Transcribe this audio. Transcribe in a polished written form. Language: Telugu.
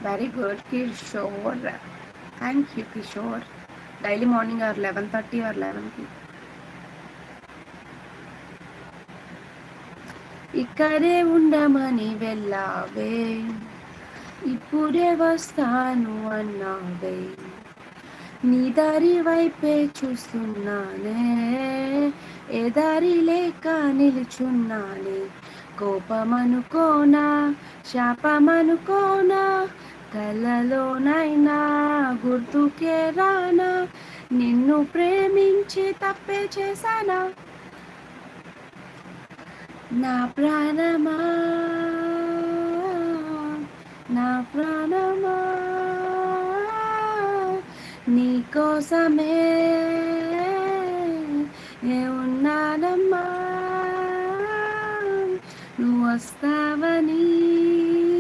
Very good Kishore. Thank you Kishore. Daily morning or 11:30 or 11కి. ఇక్కడే ఉండమని వెళ్ళావే, ఇప్పుడే వస్తాను అన్నావే, నీ దారి వైపే చూస్తున్నానే, ఏ దారి లేక నిలుచున్నానే, కోపమనుకోనా శాపమనుకోనా, కలలోనైనా గుర్తుకే రానా, నిన్ను ప్రేమించి తప్పే చేశానా, నా ప్రాణమా నా ప్రాణమా నీకోసమే ఉన్నానమ్మా, నువ్వు వస్తావని